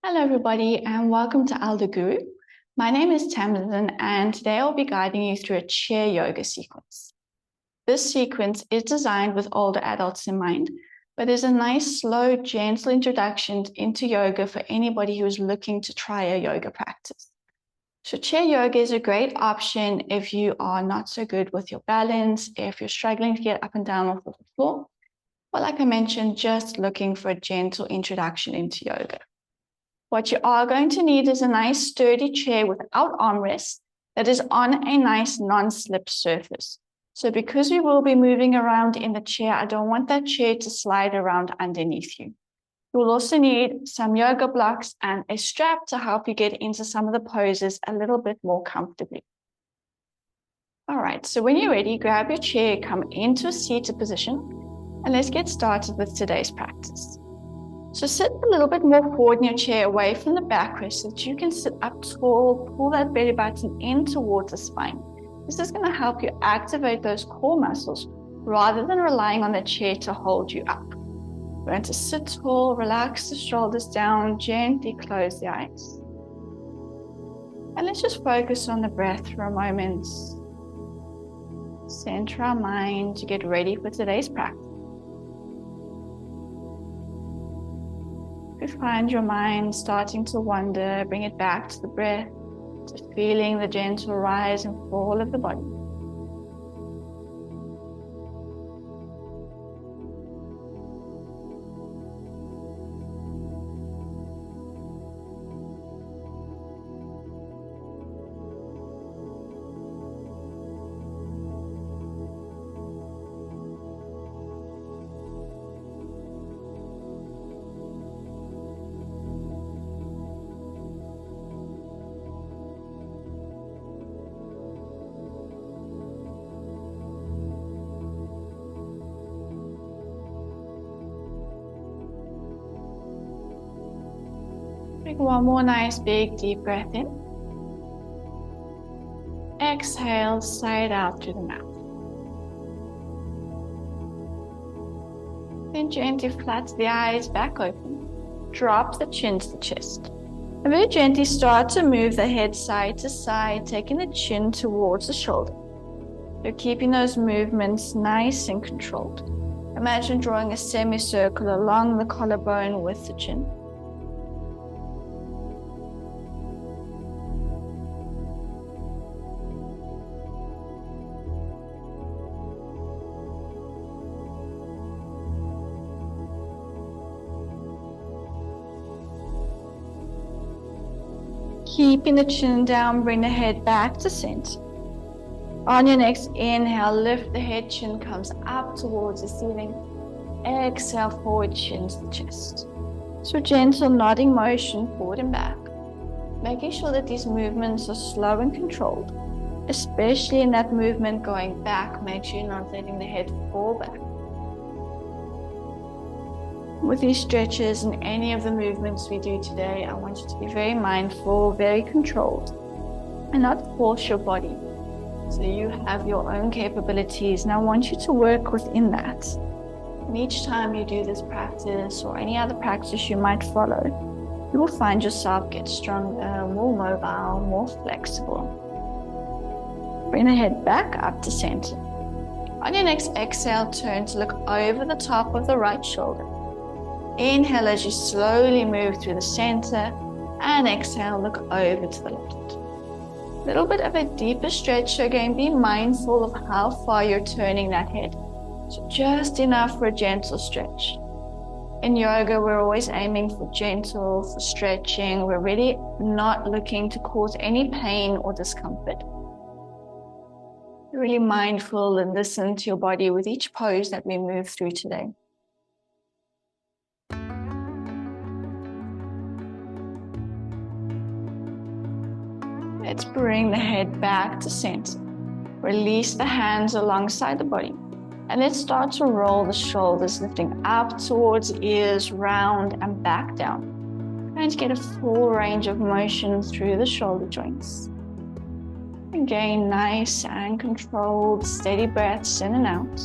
Hello, everybody, and welcome to Elder Guru. My name is Tamsin, and today I'll be guiding you through a chair yoga sequence. This sequence is designed with older adults in mind, but is a nice, slow, gentle introduction into yoga for anybody who is looking to try a yoga practice. So chair yoga is a great option if you are not so good with your balance, if you're struggling to get up and down off of the floor, or like I mentioned, just looking for a gentle introduction into yoga. What you are going to need is a nice sturdy chair without armrests that is on a nice non-slip surface. So because we will be moving around in the chair, I don't want that chair to slide around underneath you. You will also need some yoga blocks and a strap to help you get into some of the poses a little bit more comfortably. All right, so when you're ready, grab your chair, come into a seated position, and let's get started with today's practice. So sit a little bit more forward in your chair, away from the backrest, so that you can sit up tall, pull that belly button in towards the spine. This is going to help you activate those core muscles rather than relying on the chair to hold you up. We're going to sit tall, relax the shoulders down, gently close the eyes. And let's just focus on the breath for a moment. Center our mind to get ready for today's practice. If you find your mind starting to wander, bring it back to the breath, to feeling the gentle rise and fall of the body. Take one more nice big deep breath in. Exhale, sigh it out through the mouth. Then gently flatten the eyes back open. Drop the chin to the chest. And very gently start to move the head side to side, taking the chin towards the shoulder. So keeping those movements nice and controlled. Imagine drawing a semicircle along the collarbone with the chin. Keeping the chin down, bring the head back to center. On your next inhale, lift the head, chin comes up towards the ceiling. Exhale, forward chin to the chest. So gentle nodding motion forward and back. Making sure that these movements are slow and controlled. Especially in that movement going back, make sure you're not letting the head fall back. With these stretches and any of the movements we do today, I want you to be very mindful, very controlled, and not force your body. So you have your own capabilities, and I want you to work within that. And each time you do this practice or any other practice you might follow, you will find yourself get stronger, more mobile, more flexible. Bring the head back up to center. On your next exhale, turn to look over the top of the right shoulder. Inhale as you slowly move through the center, and exhale, look over to the left. A little bit of a deeper stretch, so again, be mindful of how far you're turning that head. So just enough for a gentle stretch. In yoga, we're always aiming for gentle, for stretching. We're really not looking to cause any pain or discomfort. Be really mindful and listen to your body with each pose that we move through today. Let's bring the head back to center. Release the hands alongside the body. And let's start to roll the shoulders, lifting up towards the ears, round and back down. Trying to get a full range of motion through the shoulder joints. Again, nice and controlled, steady breaths in and out.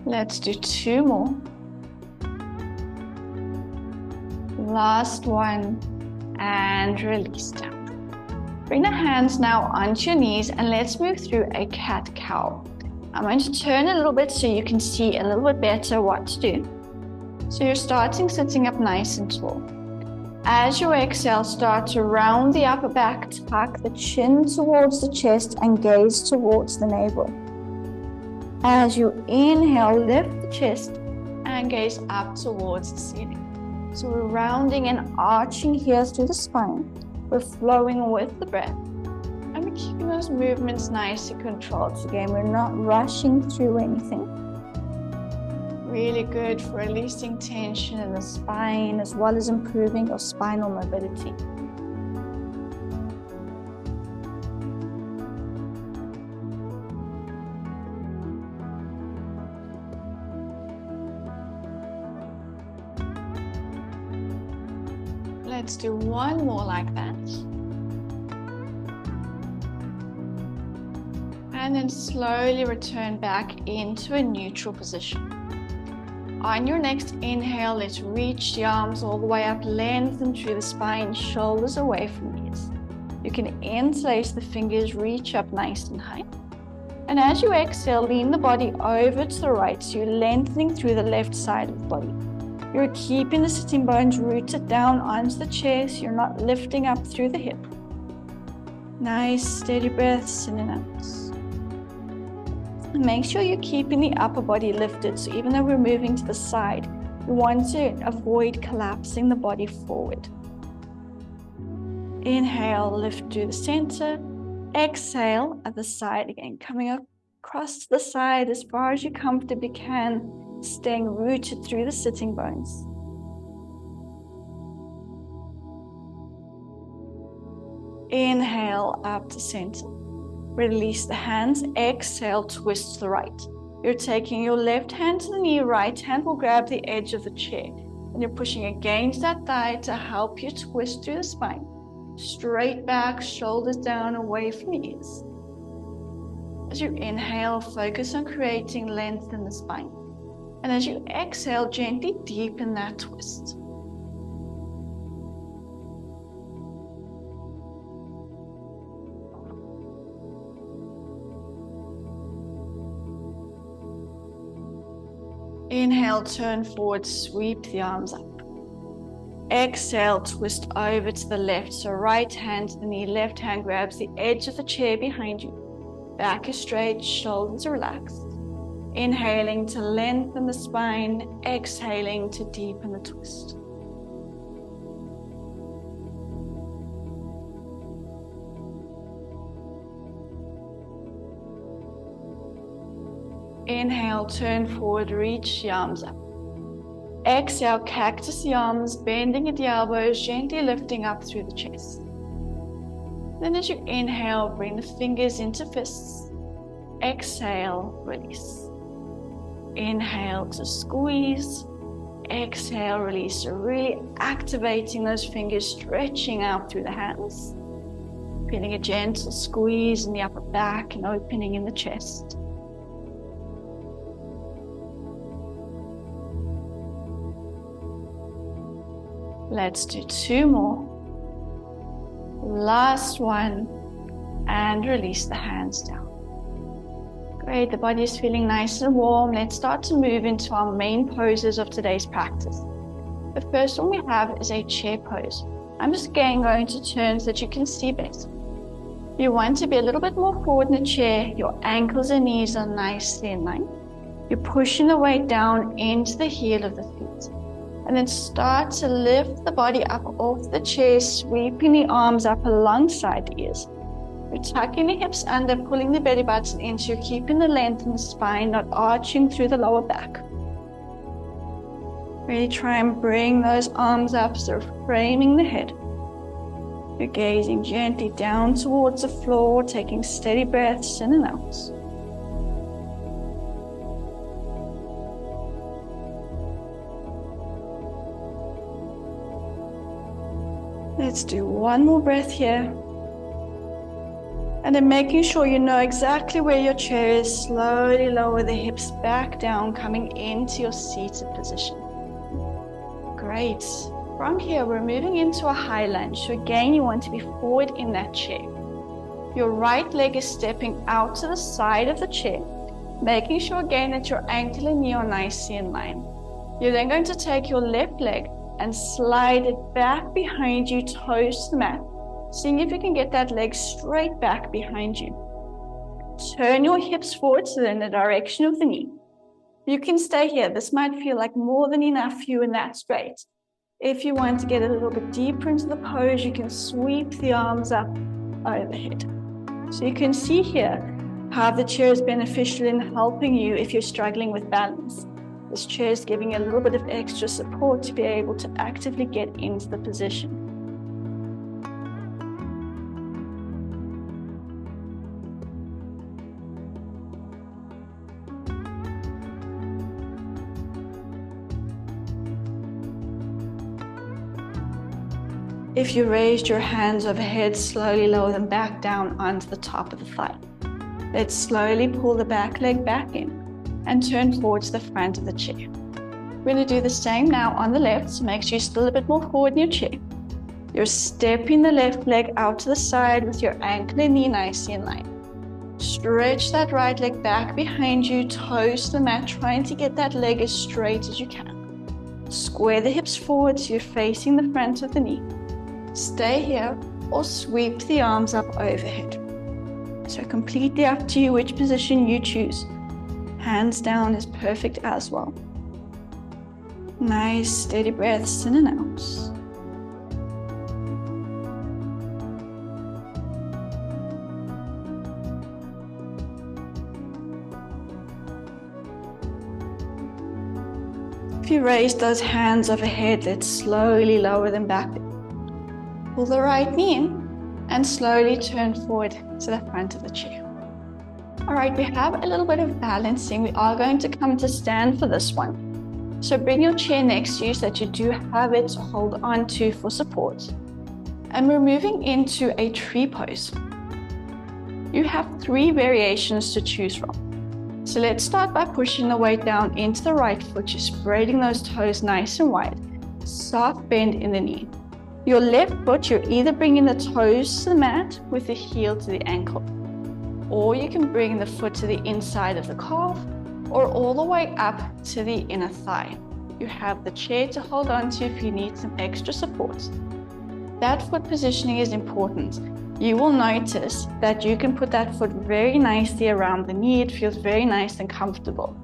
Let's do 2 more. Last one, and release down. Bring the hands now onto your knees and let's move through a cat-cow. I'm going to turn a little bit so you can see a little bit better what to do. So you're starting sitting up nice and tall. As you exhale, start to round the upper back, tuck the chin towards the chest and gaze towards the navel. As you inhale, lift the chest and gaze up towards the ceiling. So we're rounding and arching here through the spine. We're flowing with the breath. And we're keeping those movements nice and controlled. So again, we're not rushing through anything. Really good for releasing tension in the spine as well as improving your spinal mobility. Let's do one more like that. And then slowly return back into a neutral position. On your next inhale, let's reach the arms all the way up, lengthen through the spine, shoulders away from the ears. You can interlace the fingers, reach up nice and high. And as you exhale, lean the body over to the right, so you're lengthening through the left side of the body. You're keeping the sitting bones rooted down onto the chest. You're not lifting up through the hip. Nice, steady breaths in and out. And make sure you're keeping the upper body lifted. So even though we're moving to the side, you want to avoid collapsing the body forward. Inhale, lift to the center. Exhale at the side again, coming across to the side as far as you comfortably can. Staying rooted through the sitting bones. Inhale up to center. Release the hands. Exhale, twist to the right. You're taking your left hand to the knee, right hand will grab the edge of the chair. And you're pushing against that thigh to help you twist through the spine. Straight back, shoulders down, away from the ears. As you inhale, focus on creating length in the spine. And as you exhale, gently deepen that twist. Inhale, turn forward, sweep the arms up. Exhale, twist over to the left. So right hand to the knee, left hand grabs the edge of the chair behind you. Back is straight, shoulders are relaxed. Inhaling to lengthen the spine, exhaling to deepen the twist. Inhale, turn forward, reach the arms up. Exhale, cactus the arms, bending at the elbows, gently lifting up through the chest. Then as you inhale, bring the fingers into fists. Exhale, release. Inhale to squeeze. Exhale, release. So really activating those fingers, stretching out through the hands. Feeling a gentle squeeze in the upper back and opening in the chest. Let's do 2 more. Last one. And release the hands down. Great, the body is feeling nice and warm. Let's start to move into our main poses of today's practice. The first one we have is a chair pose. I'm just again going to turn so that you can see better. You want to be a little bit more forward in the chair. Your ankles and knees are nicely in line. You're pushing the weight down into the heel of the feet. And then start to lift the body up off the chair, sweeping the arms up alongside the ears. You're tucking the hips under, pulling the belly button in, so you're keeping the length in the spine, not arching through the lower back. Really try and bring those arms up, so framing the head. You're gazing gently down towards the floor, taking steady breaths in and out. Let's do one more breath here. And then making sure you know exactly where your chair is, slowly lower the hips back down, coming into your seated position. Great. From here, we're moving into a high lunge. So again, you want to be forward in that chair. Your right leg is stepping out to the side of the chair, making sure again that your ankle and knee are nicely in line. You're then going to take your left leg and slide it back behind you, toes to the mat, seeing if you can get that leg straight back behind you. Turn your hips forward so they're in the direction of the knee. You can stay here. This might feel like more than enough for you, and that's great. If you want to get a little bit deeper into the pose, you can sweep the arms up overhead. So you can see here how the chair is beneficial in helping you if you're struggling with balance. This chair is giving you a little bit of extra support to be able to actively get into the position. If you raised your hands overhead, slowly lower them back down onto the top of the thigh. Let's slowly pull the back leg back in and turn forward to the front of the chair. We're going to do the same now on the left, so make sure you're still a bit more forward in your chair. You're stepping the left leg out to the side with your ankle and knee nicely in line. Stretch that right leg back behind you, toes to the mat, trying to get that leg as straight as you can. Square the hips forward so you're facing the front of the knee. Stay here or sweep the arms up overhead. So completely up to you which position you choose. Hands down is perfect as well. Nice steady breaths in and out. If you raise those hands overhead, let's slowly lower them back. Pull the right knee in and slowly turn forward to the front of the chair. All right, we have a little bit of balancing. We are going to come to stand for this one. So bring your chair next to you so that you do have it to hold on to for support. And we're moving into a tree pose. You have 3 variations to choose from. So let's start by pushing the weight down into the right foot. You're spreading those toes nice and wide. Soft bend in the knee. Your left foot, you're either bringing the toes to the mat with the heel to the ankle, or you can bring the foot to the inside of the calf, or all the way up to the inner thigh. You have the chair to hold on to if you need some extra support. That foot positioning is important. You will notice that you can put that foot very nicely around the knee. It feels very nice and comfortable.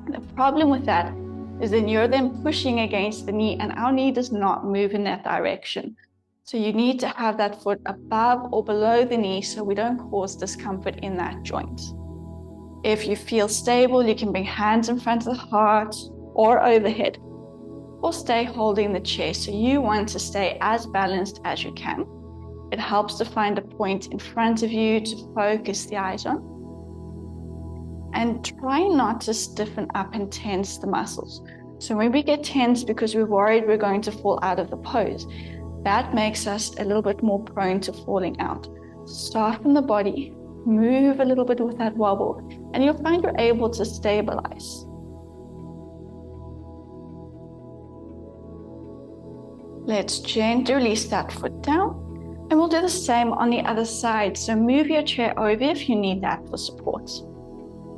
The problem with that is then you're then pushing against the knee, and our knee does not move in that direction. So you need to have that foot above or below the knee so we don't cause discomfort in that joint. If you feel stable, you can bring hands in front of the heart or overhead, or stay holding the chair. So you want to stay as balanced as you can. It helps to find a point in front of you to focus the eyes on. And try not to stiffen up and tense the muscles. So when we get tense because we're worried we're going to fall out of the pose, that makes us a little bit more prone to falling out. Soften the body, move a little bit with that wobble, and you'll find you're able to stabilize. Let's gently release that foot down, and we'll do the same on the other side. So move your chair over if you need that for support.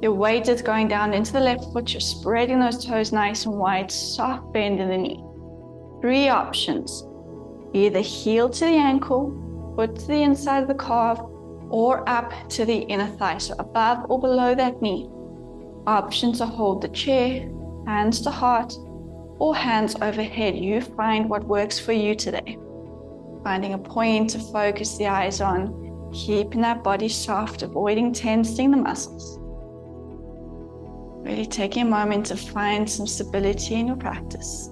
Your weight is going down into the left foot. You're spreading those toes nice and wide, soft bend in the knee. 3 options. Either heel to the ankle, foot to the inside of the calf, or up to the inner thigh, so above or below that knee. Option to hold the chair, hands to heart, or hands overhead. You find what works for you today. Finding a point to focus the eyes on, keeping that body soft, avoiding tensing the muscles. Really taking a moment to find some stability in your practice.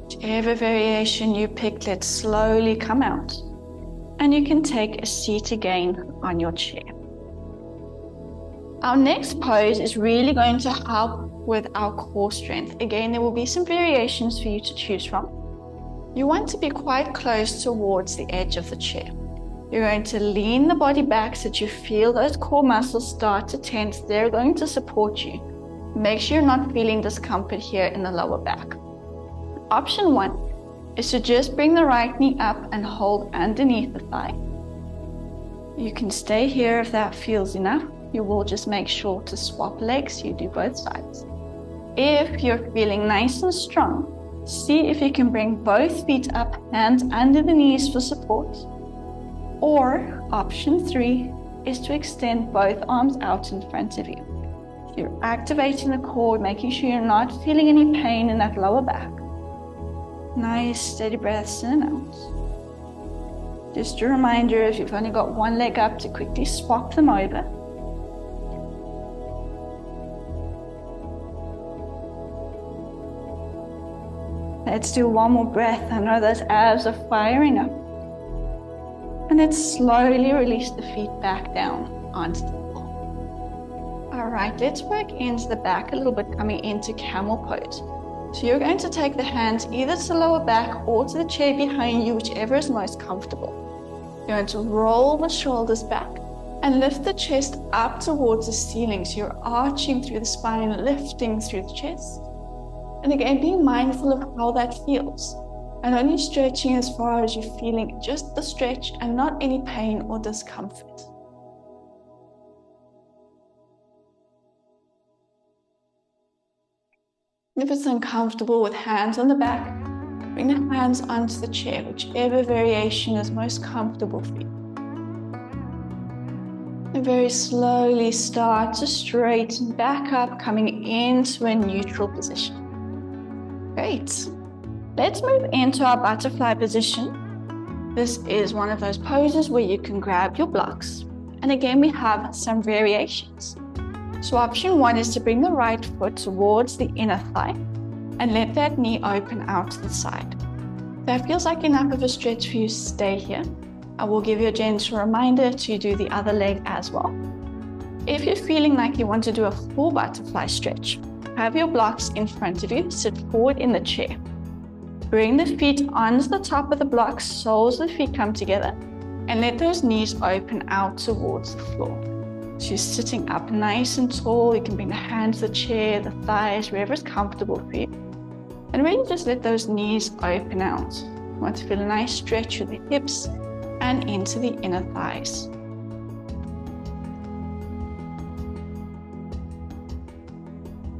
Whichever variation you pick, let's slowly come out. And you can take a seat again on your chair. Our next pose is really going to help with our core strength. Again, there will be some variations for you to choose from. You want to be quite close towards the edge of the chair. You're going to lean the body back so that you feel those core muscles start to tense. They're going to support you. Make sure you're not feeling discomfort here in the lower back. Option 1 is to just bring the right knee up and hold underneath the thigh. You can stay here if that feels enough. You will just make sure to swap legs. You do both sides. If you're feeling nice and strong, see if you can bring both feet up, hands under the knees for support. Or option 3 is to extend both arms out in front of you. You're activating the core, making sure you're not feeling any pain in that lower back. Nice steady breaths in and out. Just a reminder, if you've only got one leg up, to quickly swap them over. Let's do one more breath. I know those abs are firing up. And then slowly release the feet back down onto the floor. All right, let's work into the back a little bit, coming into camel pose. So you're going to take the hands either to the lower back or to the chair behind you, whichever is most comfortable. You're going to roll the shoulders back and lift the chest up towards the ceiling. So you're arching through the spine, lifting through the chest. And again, being mindful of how that feels. And only stretching as far as you're feeling just the stretch and not any pain or discomfort. If it's uncomfortable with hands on the back, bring the hands onto the chair, whichever variation is most comfortable for you. And very slowly start to straighten back up, coming into a neutral position. Great. Let's move into our butterfly position. This is one of those poses where you can grab your blocks. And again, we have some variations. So option 1 is to bring the right foot towards the inner thigh and let that knee open out to the side. If that feels like enough of a stretch for you, stay here. I will give you a gentle reminder to do the other leg as well. If you're feeling like you want to do a full butterfly stretch, have your blocks in front of you, sit forward in the chair. Bring the feet onto the top of the blocks, soles of the feet come together, and let those knees open out towards the floor. So you're sitting up nice and tall. You can bring the hands to the chair, the thighs, wherever is comfortable for you. And really just let those knees open out. You want to feel a nice stretch with the hips and into the inner thighs.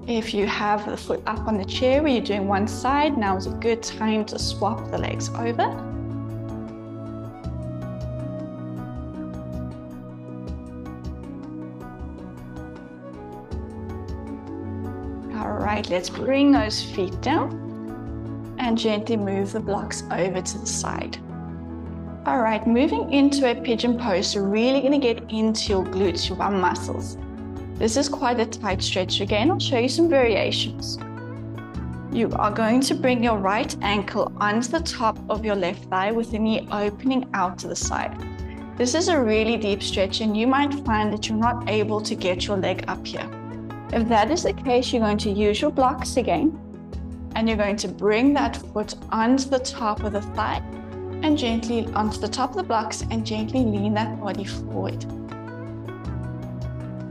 If you have the foot up on the chair where you're doing one side, now is a good time to swap the legs over. All right, let's bring those feet down and gently move the blocks over to the side. All right, moving into a pigeon pose, so really going to get into your glutes, your bum muscles. This is quite a tight stretch. Again, I'll show you some variations. You are going to bring your right ankle onto the top of your left thigh with the knee opening out to the side. This is a really deep stretch and you might find that you're not able to get your leg up here. If that is the case, you're going to use your blocks again and you're going to bring that foot onto the top of the thigh and gently onto the top of the blocks and gently lean that body forward.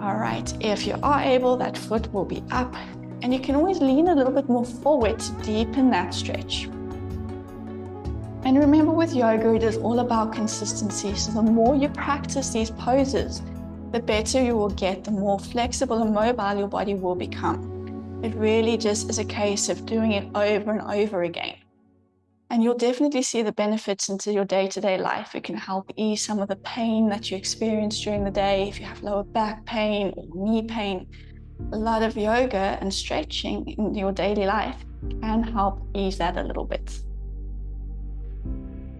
All right, if you are able, that foot will be up and you can always lean a little bit more forward to deepen that stretch. And remember, with yoga, it is all about consistency. So the more you practice these poses, the better you will get, the more flexible and mobile your body will become. It really just is a case of doing it over and over again. And you'll definitely see the benefits into your day-to-day life. It can help ease some of the pain that you experience during the day. If you have lower back pain or knee pain, a lot of yoga and stretching in your daily life can help ease that a little bit.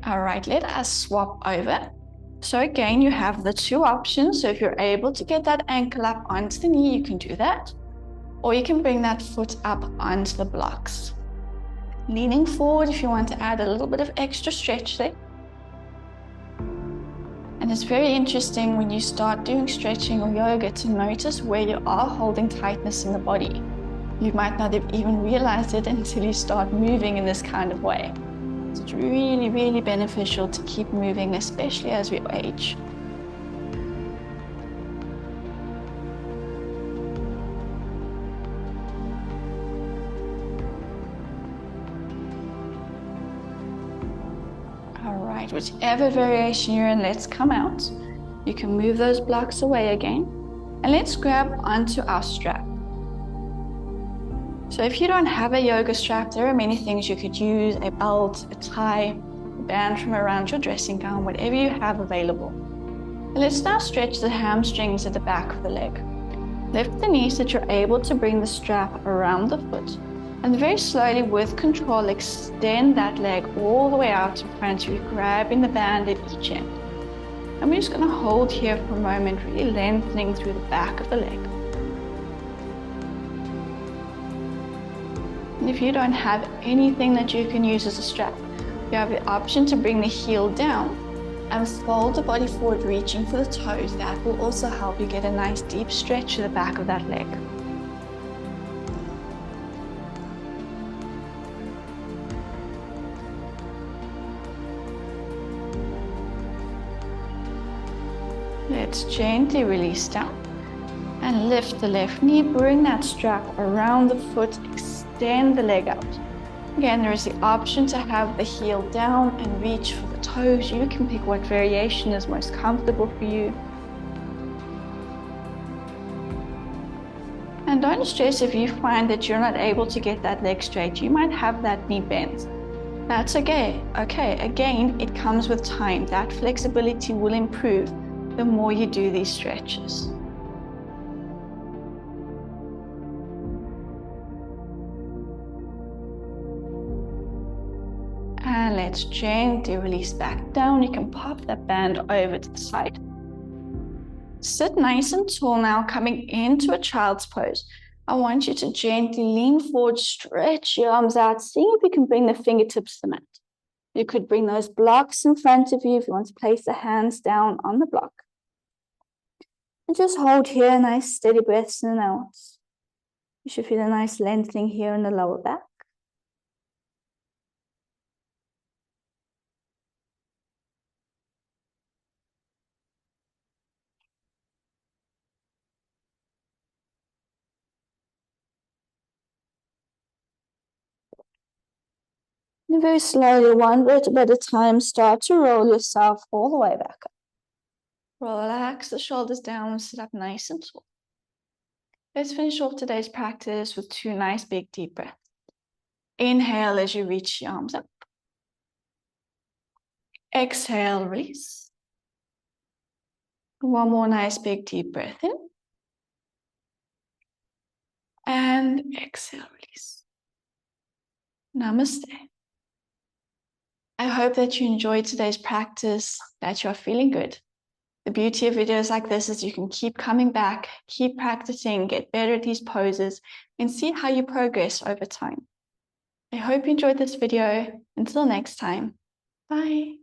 All right, let us swap over. So again, you have the two options. So if you're able to get that ankle up onto the knee, you can do that. Or you can bring that foot up onto the blocks. Leaning forward if you want to add a little bit of extra stretch there. And it's very interesting when you start doing stretching or yoga to notice where you are holding tightness in the body. You might not have even realized it until you start moving in this kind of way. So it's really, really beneficial to keep moving, especially as we age. All right, whichever variation you're in, let's come out. You can move those blocks away again. And let's grab onto our strap. So if you don't have a yoga strap, there are many things you could use: a belt, a tie, a band from around your dressing gown, whatever you have available. And let's now stretch the hamstrings at the back of the leg. Lift the knees so that you're able to bring the strap around the foot. And very slowly, with control, extend that leg all the way out in front of you, grabbing the band at each end. And we're just going to hold here for a moment, really lengthening through the back of the leg. And if you don't have anything that you can use as a strap, you have the option to bring the heel down and fold the body forward, reaching for the toes. That will also help you get a nice deep stretch to the back of that leg. Let's gently release down and lift the left knee. Bring that strap around the foot, extend the leg out. Again, there is the option to have the heel down and reach for the toes. You can pick what variation is most comfortable for you. And don't stress if you find that you're not able to get that leg straight. You might have that knee bent. That's okay. Again, it comes with time. That flexibility will improve the more you do these stretches. And let's gently release back down. You can pop that band over to the side. Sit nice and tall now, coming into a child's pose. I want you to gently lean forward, stretch your arms out. See if you can bring the fingertips to the mat. You could bring those blocks in front of you if you want to place the hands down on the block. And just hold here, nice steady breaths in and out. You should feel a nice lengthening here in the lower back. And very slowly, one vertebra at a time, start to roll yourself all the way back up. Relax the shoulders down, sit up nice and tall. Let's finish off today's practice with 2 nice big deep breaths. Inhale as you reach the arms up. Exhale, release. One more nice big deep breath in. And exhale, release. Namaste. I hope that you enjoyed today's practice, that you're feeling good. The beauty of videos like this is you can keep coming back, keep practicing, get better at these poses, and see how you progress over time. I hope you enjoyed this video. Until next time, bye.